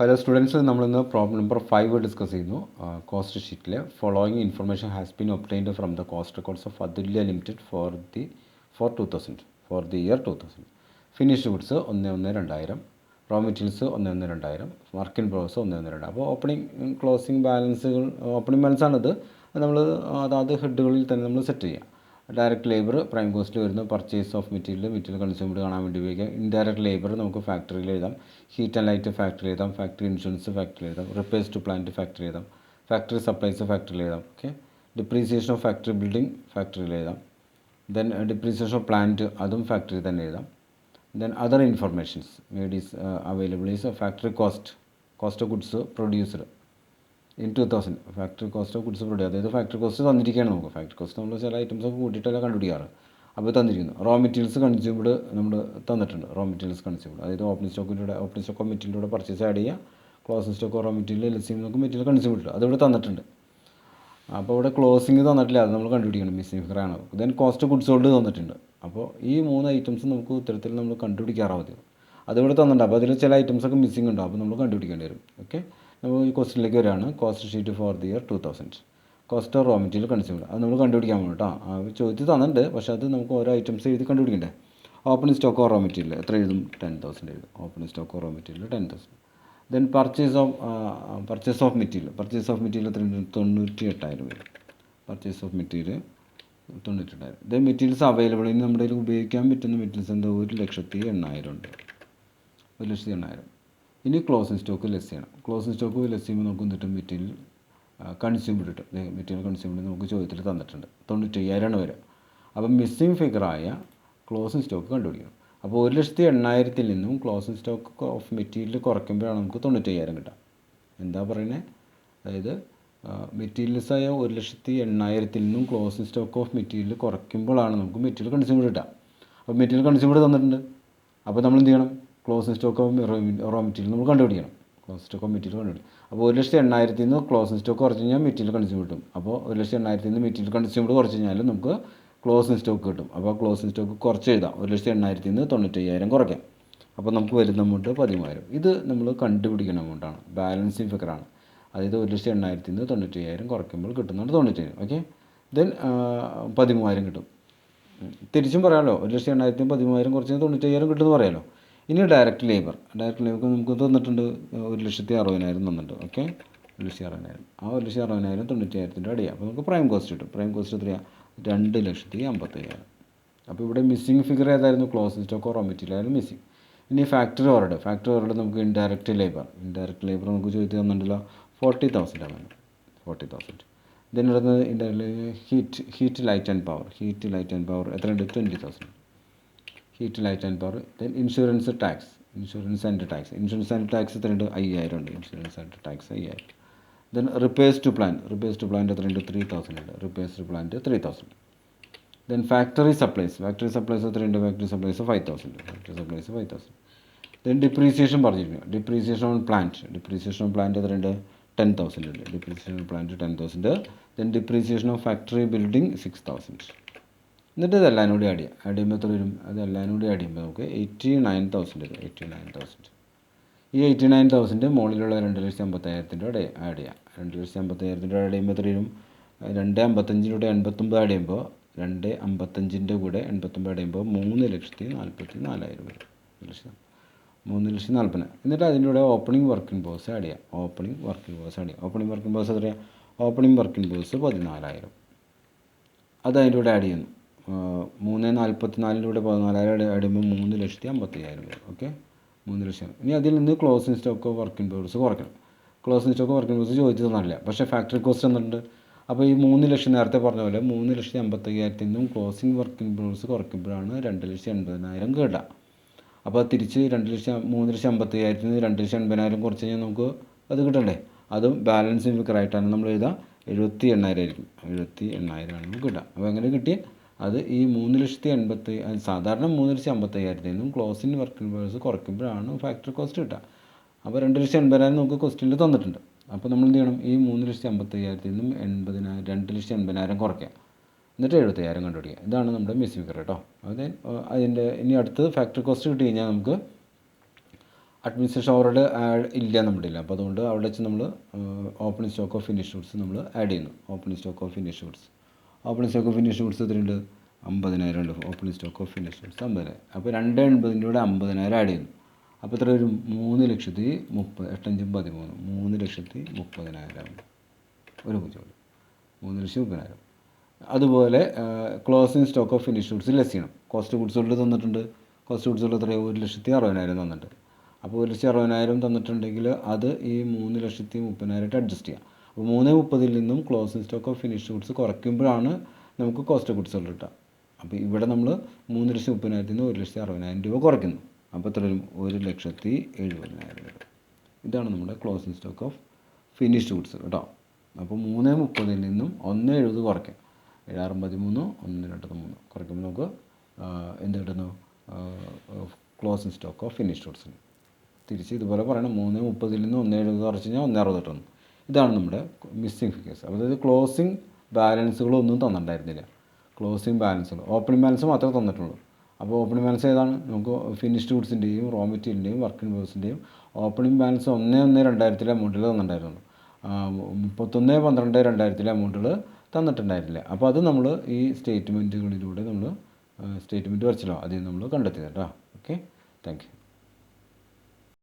Hello students, നമ്മളിന്ന് problem number 5 discuss ചെയ്യുന്നു. Cost ഷീറ്റിലെ following information has been obtained from the cost records of Atulya limited for 2000 for the year 2000. Finished goods 11,2000, raw materials 11,2000, work in progress 11,2000. അപ്പോൾ opening closing ബാലൻസുകൾ, opening ബാലൻസാണിത്. നമ്മൾ അതാത് ഹെഡുകളിൽ തന്നെ നമ്മൾ സെറ്റ് ചെയ്യുക. ഡയറക്റ്റ് ലേബർ പ്രൈം കോസ്റ്റിൽ വരുന്നു. പർച്ചേസ് ഓഫ് മെറ്റീരിയൽ കൺസ്യൂംഡ് കാണാൻ വേണ്ടി ഉപയോഗിക്കാം. ഇൻഡയറക്റ്റ് ലേബർ നമുക്ക് ഫാക്ടറിയിൽ എഴുതാം. ഹീറ്റ് ആൻഡ് ലൈറ്റ് ഫാക്ടറി എഴുതാം. ഫാക്ടറി ഇൻഷുറൻസ് ഫാക്ടറി എഴുതാം. റിപ്പയർസ് ടു പ്ലാന്റ് ഫാക്ടറി എഴുതാം. ഫാക്ടറി സപ്ലൈസ് ഫാക്ടറിയിൽ എഴുതാം. Okay. Depreciation of factory building ഫാക്ടറിയിൽ എഴുതാം. ദെൻ ഡിപ്രീസിയേഷൻ ഓഫ് പ്ലാന്റ് അതും ഫാക്ടറി തന്നെ എഴുതാം. Then other informations made is available is factory cost of goods produced in 2000. Factory cost of goods produce, അതായത് factory cost തന്നിരിക്കുകയാണ് നമുക്ക്. ഫാക്ടറി കോസ്റ്റ് നമ്മൾ ചില ഐറ്റംസ് ഒക്കെ കൂട്ടിയിട്ടല്ല കണ്ടുപിടിക്കാറ്. അപ്പോൾ തന്നിരിക്കുന്നു. റോ മെറ്റീരിയൽസ് കൺസ്യൂംഡ് നമ്മൾ തന്നിട്ടുണ്ട്. റോ മെറ്റീരിയൽസ് കൺസ്യൂംഡ്, അതായത് ഓപ്പണിംഗ് സ്റ്റോക്ക് ഓഫ് മെറ്റീരിയലിലൂടെ പർച്ചേസ് ആഡ് ചെയ്യുക. ക്ലോസിംഗ് സ്റ്റോക്ക് റോ മെറ്റീരിയൽ എൽസിയും നമുക്ക് മെറ്റീരിയൽ കൺസ്യൂംഡ് അതിവിടെ തന്നിട്ടുണ്ട്. അപ്പോൾ ഇവിടെ ക്ലോസിംഗ് തന്നിട്ടില്ല, അത് നമ്മൾ കണ്ടുപിടിക്കണം. മിസ്സിംഗ് ഫിഗറാണ്. ദെൻ കോസ്റ്റ് ഗുഡ്സ് സോൾഡ് തന്നിട്ടുണ്ട്. അപ്പോൾ ഈ 3 ഐറ്റംസ് നമുക്ക് ഉത്തരത്തിൽ നമ്മൾ കണ്ടുപിടിക്കാറാവും. അതിവിടെ തന്നിട്ടുണ്ട്. അപ്പോൾ അതിൽ ചില ഐറ്റംസ് ഒക്കെ മിസ്സിംഗ് ഉണ്ടാവും. അപ്പോൾ നമ്മൾ കണ്ടുപിടിക്കേണ്ടി വരും. ഓക്കെ. നമ്മൾ ഈ ക്വസ്റ്റിനിലേക്ക് വരികയാണ്. Cost sheet for the year 2000. Cost of raw material consumed, അത് നമ്മൾ കണ്ടുപിടിക്കാൻ പോകും കേട്ടോ. ചോദിച്ച് തന്നിട്ടുണ്ട്, പക്ഷേ അത് നമുക്ക് ഓരോ ഐറ്റംസ് എഴുതി കണ്ടുപിടിക്കണ്ടേ. Opening stock of raw material എത്ര എഴുതും? 10,000 എഴുതും. Opening stock of raw material 10,000. Then purchase of material എത്ര? 98,000 വരും. Purchase of material 98,000. Then materials available, ഇനി നമ്മുടെ കയ്യിൽ ഉപയോഗിക്കാൻ പറ്റുന്ന മെറ്റീരിയൽസ് എന്താ? 1,80,000 ഉണ്ട്. 1,80,000. ഇനി ക്ലോസിംഗ് സ്റ്റോക്ക് ലെസ് ചെയ്യണം. ക്ലോസിംഗ് സ്റ്റോക്ക് ലെസ് ചെയ്യുമ്പോൾ നമുക്ക് എന്നിട്ട് മെറ്റീരിയൽ കൺസ്യൂംഡ് കിട്ടും. മെറ്റീരിയൽ കൺസ്യൂംഡ് നമുക്ക് ചോദ്യത്തിൽ തന്നിട്ടുണ്ട്. 95,000 വരെ. അപ്പം മിസ്സിംഗ് ഫിഗറായ ക്ലോസിംഗ് സ്റ്റോക്ക് കണ്ടുപിടിക്കണം. അപ്പോൾ 1,80,000 നിന്നും ക്ലോസിംഗ് സ്റ്റോക്ക് ഓഫ് മെറ്റീരിയൽ കുറയ്ക്കുമ്പോഴാണ് നമുക്ക് 95,000 കിട്ടുക. എന്താ പറയുന്നത്? അതായത് മെറ്റീരിയൽസായ 1,80,000 നിന്നും ക്ലോസിംഗ് സ്റ്റോക്ക് ഓഫ് മെറ്റീരിയൽ കുറയ്ക്കുമ്പോഴാണ് നമുക്ക് മെറ്റീരിയൽ കൺസ്യൂംഡ് കിട്ടുക. അപ്പോൾ മെറ്റീരിയൽ കൺസ്യൂംഡ് തന്നിട്ടുണ്ട്. അപ്പോൾ നമ്മൾ എന്ത് ചെയ്യണം? Closing stock of raw material നമ്മൾ കണ്ടുപിടിക്കണം. ക്ലോസിംഗ് സ്റ്റോക്ക് ഓഫ് മെറ്റീരിയൽ കണ്ടുപിടിക്കും. അപ്പോൾ 1,80,000 നിന്ന് ക്ലോസിംഗ് സ്റ്റോക്ക് കുറച്ച് കഴിഞ്ഞാൽ മെറ്റീരിയൽ കൺസ്യൂം കിട്ടും. അപ്പോൾ 1,80,000 നിന്ന് മെറ്റീരിയൽ കൺസ്യൂംഡ് കുറച്ച് കഴിഞ്ഞാൽ നമുക്ക് ക്ലോസിംഗ് സ്റ്റോക്ക് കിട്ടും. അപ്പോൾ ക്ലോസിംഗ് സ്റ്റോക്ക് കുറച്ച് എഴുതാം. 1,80,000 നിന്ന് 95,000 കുറയ്ക്കാം. അപ്പോൾ നമുക്ക് വരുന്ന എമൗണ്ട് 13,000. ഇത് നമ്മൾ കണ്ടുപിടിക്കുന്ന എമൗണ്ടാണ്. ബാലൻസിങ് ഫിഗറാണ്. അതായത് 1,80,000 നിന്ന് 95,000 കുറയ്ക്കുമ്പോൾ കിട്ടുന്നതാണ് 95,000. ഓക്കെ. ദെൻ 13,000 കിട്ടും. തിരിച്ചും പറയാമല്ലോ. 1,80,000 13,000 കുറച്ച് 95,000 കിട്ടുമെന്ന് പറയാമല്ലോ. ഇനി ഡയറക്റ്റ് ലേബർ നമുക്ക് തന്നിട്ടുണ്ട്. 1,60,000 തന്നിട്ടുണ്ട്. ഓക്കെ. 1,60,000. ആ 1,60,000 95,000 ആഡ് ചെയ്യാം. അപ്പോൾ നമുക്ക് പ്രൈം കോസ്റ്റ് കിട്ടും. പ്രൈം കോസ്റ്റ് എത്രയാണ്? 2,50,000. അപ്പോൾ ഇവിടെ മിസ്സിംഗ് ഫിഗർ ഏതായിരുന്നു? ക്ലോസിംഗ് സ്റ്റോക്ക് റോ മെറ്റീരിയൽ ആയിരുന്നു മിസ്സിംഗ്. ഇനി ഫാക്ടറി ഓവർഹെഡ് നമുക്ക് ഇൻഡയറക്റ്റ് ലേബർ നമുക്ക് ചോദിച്ചു തന്നിട്ടുണ്ടല്ലോ. 40,000 ആണ്. 40,000. ദെൻ ഇടുന്നത് indirect heat light and power എത്രയുണ്ട്? 20,000. Heat light and power. Then insurance and tax എത്രയുണ്ട്? 5,000 ഉണ്ട്. Insurance and tax 5,000. Then repairs to plant എത്രയുണ്ട്? 3,000 ഉണ്ട്. Repairs to plant 3,000. Then factory supplies എത്രയുണ്ട്? Factory supplies 5,000. ദെൻ ഡിപ്രീസിയേഷൻ പറഞ്ഞിരിക്കുന്നു. Depreciation on plant എത്രയുണ്ട്? 10,000 ഉണ്ട്. Depreciation on plant 10,000. Then depreciation of factory building 6,000. എന്നിട്ട് ഇതെല്ലാം കൂടി ആഡ് ചെയ്യുമ്പോൾ എത്ര വരും? അതെല്ലാം കൂടി ആഡ് ചെയ്യുമ്പോൾ നമുക്ക് 89,000 വരും. 89,000. ഈ 89,000 മുകളിലുള്ള 2,50,000 ആഡ് ചെയ്യാം. 2,50,000 ആഡ് ചെയ്യുമ്പോൾ എത്ര വരും? 2,55 89 ആഡ് ചെയ്യുമ്പോൾ 2,55 കൂടെ 89 ആഡ് ചെയ്യുമ്പോൾ 3,44,000 വരും. 3,40,000. എന്നിട്ട് അതിൻ്റെ കൂടെ opening work in progress add ചെയ്യാം. ഓപ്പണിംഗ് വർക്ക് ഇൻ പ്രോഗ്രസ് എത്രയാണ്? Opening work in progress 14,000. അത് അതിൻ്റെ കൂടെ ആഡ് ചെയ്യുന്നു. 3,44 14,000 ആഡ് ചെയ്യുമ്പോൾ 3,50,000 വരും. ഓക്കെ. 3,00,000. ഇനി അതിൽ നിന്ന് closing stock work in progress കുറയ്ക്കണം. Closing stock work in progress ചോദിച്ചത് തന്നില്ല, പക്ഷേ ഫാക്ടറി കോസ്റ്റ് തന്നിട്ടുണ്ട്. അപ്പോൾ ഈ 3,00,000 നേരത്തെ പറഞ്ഞ പോലെ 3,50,000 നിന്നും ക്ലോസിംഗ് വർക്ക് ഇൻ പ്രോഗ്രസ് കുറയ്ക്കുമ്പോഴാണ് 2,80,000 കിട്ടുക. അപ്പോൾ തിരിച്ച് 3,50,000 നിന്ന് 2,80,000 കുറച്ച് കഴിഞ്ഞാൽ നമുക്ക് അത് കിട്ടണ്ടേ? അതും ബാലൻസിങ് ഫിഗറായിട്ടാണ് നമ്മൾ എഴുതുക. 78,000 ആയിരിക്കും. 78,000 ആണ് നമുക്ക് കിട്ടുക. അപ്പോൾ എങ്ങനെ കിട്ടി? അത് ഈ 3,80,000 സാധാരണ 3,50,000 നിന്നും ക്ലോസിംഗ് വർക്ക് ഇൻ പ്രോഗ്രസ് കുറയ്ക്കുമ്പോഴാണ് ഫാക്ടറി കോസ്റ്റ് കിട്ടുക. അപ്പോൾ 2,80,000 നമുക്ക് ക്വസ്റ്റ്യനിൽ തന്നിട്ടുണ്ട്. അപ്പോൾ നമ്മൾ എന്ത് ചെയ്യണം? ഈ 3,50,000 നിന്നും 2,80,000 കുറയ്ക്കുക. എന്നിട്ട് 70,000 കണ്ടുപിടിക്കുക. ഇതാണ് നമ്മുടെ മിസ്സിംഗ് ഫിഗർ കേട്ടോ. അതിൻ്റെ ഇനി അടുത്ത് ഫാക്ടറി കോസ്റ്റ് കിട്ടി കഴിഞ്ഞാൽ നമുക്ക് അഡ്മിനിസ്ട്രേഷൻ ഓവർഹെഡ് ഇല്ല നമ്മുടെ ഇല്ല. അപ്പോൾ അതുകൊണ്ട് അവിടെ വെച്ച് നമ്മൾ opening stock of finish goods നമ്മൾ ആഡ് ചെയ്യുന്നു. Opening stock of finish goods എത്രയുണ്ട്? 50,000 ഉണ്ട്. Opening stock of finish goods 50,000. അപ്പോൾ 280 കൂടെ 50,000 ആഡ് ചെയ്യുന്നു. അപ്പോൾ എത്ര വരും? 3,30,8,5,13 3,30,000 ഒരു 3,30,000. അതുപോലെ closing stock of finish goods less ചെയ്യണം. കോസ്റ്റ് ഗുഡ്സ് സോൾഡ് തന്നിട്ടുണ്ട്. കോസ്റ്റ് ഗുഡ്സ് സോൾഡ് എത്രയാണ്? 1,60,000 തന്നിട്ടുണ്ട്. അപ്പോൾ 1,60,000 തന്നിട്ടുണ്ടെങ്കിൽ അത് ഈ 3,30,000 അഡ്ജസ്റ്റ് ചെയ്യാം. അപ്പോൾ 3,30,000 നിന്നും closing stock of finish goods കുറയ്ക്കുമ്പോഴാണ് നമുക്ക് കോസ്റ്റ് ഗുഡ്സ് സോൾഡ് കിട്ടുക. അപ്പോൾ ഇവിടെ നമ്മൾ 3,30,000 നിന്ന് 1,60,000 രൂപ കുറയ്ക്കുന്നു. അപ്പോൾ എത്ര വരും? 1,70,000 രൂപ. ഇതാണ് നമ്മുടെ closing stock of finished goods കേട്ടോ. അപ്പോൾ 3,30,000 നിന്നും 1,70 കുറയ്ക്കാം. 7,13 1,23 കുറയ്ക്കുമ്പോൾ നമുക്ക് എന്ത് കിട്ടുന്നു? Closing stock of finished goods. തിരിച്ച് ഇതുപോലെ പറയണം. 3,30,000 നിന്ന് 1,70 കുറച്ച് കഴിഞ്ഞാൽ 1,60 കിട്ടുന്നു. ഇതാണ് നമ്മുടെ മിസ്സിംഗ് ഫിഗേഴ്സ്. അതായത് ക്ലോസിംഗ് ബാലൻസുകളൊന്നും തന്നിട്ടുണ്ടായിരുന്നില്ല. ക്ലോസിംഗ് ബാലൻസുകൾ ഓപ്പണിംഗ് ബാലൻസ് മാത്രമേ തന്നിട്ടുള്ളൂ. അപ്പോൾ ഓപ്പണിംഗ് ബാലൻസ് ഏതാണ്? നമുക്ക് ഫിനിഷ്ഡ് ഗുഡ്സിൻ്റെയും റോ മെറ്റീരിയലിൻ്റെയും വർക്ക് ഇൻ പ്രോഗ്രസിൻ്റെയും ഓപ്പണിംഗ് ബാലൻസ് 1/1/2000 അമൗണ്ടിൽ തന്നിട്ടുണ്ടായിരുന്നുള്ളൂ. 31/12/2000 അമൗണ്ടുകൾ തന്നിട്ടുണ്ടായിരുന്നില്ല. അപ്പോൾ അത് നമ്മൾ ഈ സ്റ്റേറ്റ്മെൻറ്റുകളിലൂടെ നമ്മൾ സ്റ്റേറ്റ്മെൻറ്റ് വരച്ചല്ലോ, അതിൽ നമ്മൾ കണ്ടെത്തിയത് കേട്ടോ. Okay, thank you.